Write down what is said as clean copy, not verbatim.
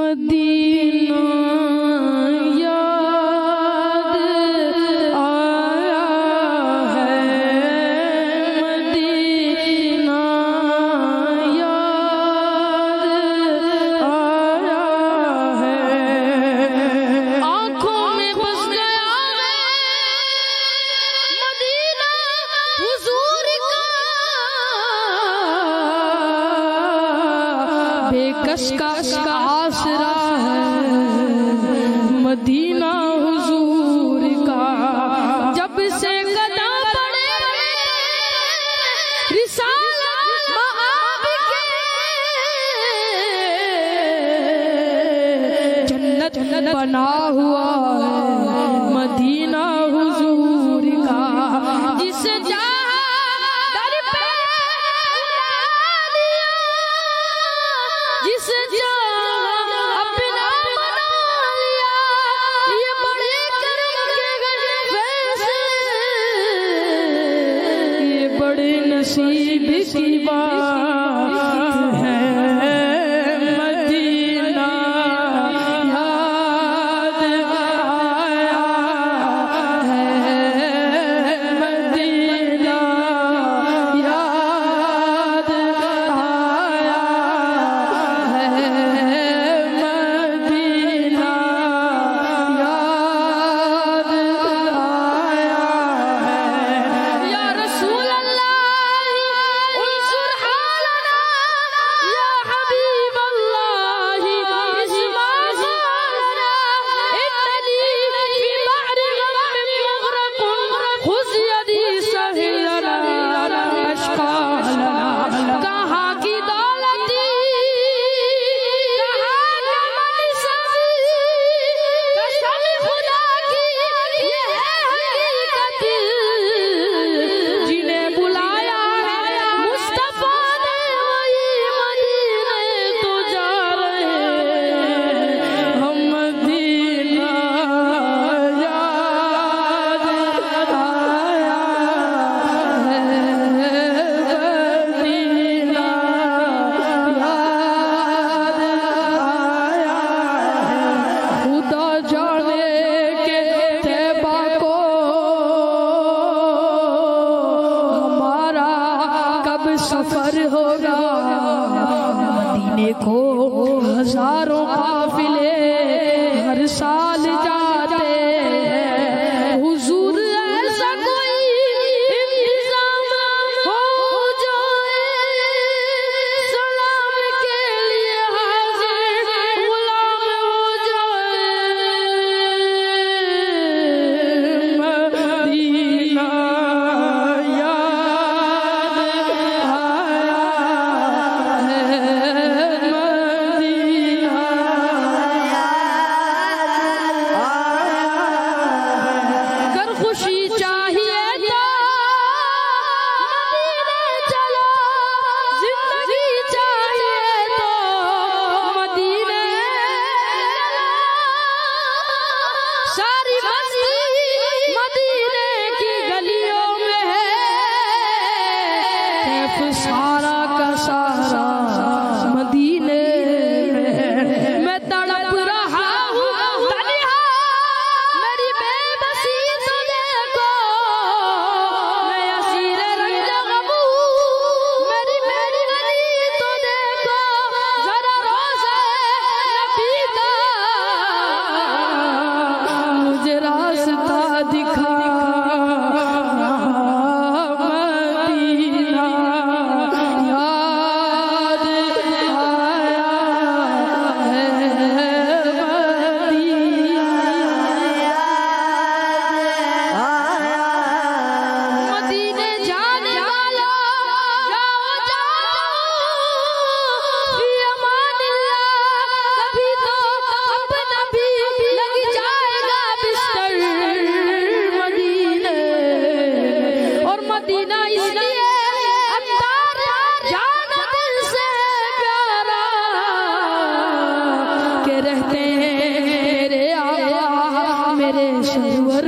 Medina याद आया है, मदीना याद आया है। आँखों में बस गया है मदीना हुजूर का, बेकस का आसरा है मदीना हुजूर का। जब से कदा पड़े रिसालत मआब के, जन्नत बना हुआ है मदीना हुजूर का। जिसे जिसे अपना बना लिया, ये बड़े करम के फैसले, ये बड़े नसीब की बात है। मदीना याद आया है, मदीना याद आया है, मदीना याद आया है। या रसूल अल्लाह उन्सुर हालना, या हबीब अल्लाह इस्मा हालना, इन्ननी फी बहरि गम्मिन मुग़रक़ुन, खुज़ यदी सहिलना अश्क़ा लना। कहाँ की दौलती, कहाँ का मनसबी, कसम खुदा की ये है हकीकत। जिन्हें बुलाया है मुस्तफा ने वही मदीने तो जा रहे हैं। हम मदीना याद आया है, मदीना याद आया है। खुदा जाने के तैबा को हमारा कब सफर होगा। मदीने को हजारों काफिले हर साल जाते हैं। हुजूर ऐसा कोई इंतजाम हो जाए, सलाम के लिए हाजिर गुलाम हो जाए। मदीना याद आया है, मदीना कर खुशी चाहिए तो मदीने चलो, जिंदगी चाहिए तो मदीने चलो। सारी मस्ती मदीने की गलियों में है, कैफ सारा का सारा मदीने में है। मैं तड़प रहा हूँ तन्हा, मेरी बेबसी तो देखो, मैं असीर रंज गम हूँ, मेरी गली तो देखो। जरा रोज़े नबी का मुझे रास्ता दिखा। मदीना याद आया है, मदीना मदीने जाने वाला जाओ फी अमानिल्लाह। कभी तो अपना भी लग जाएगा बिस्तर मदीने। और मदीना इसलिए अत्तार जाना दिल से प्यारा, के रहते हैं मेरे आका मेरे सरवर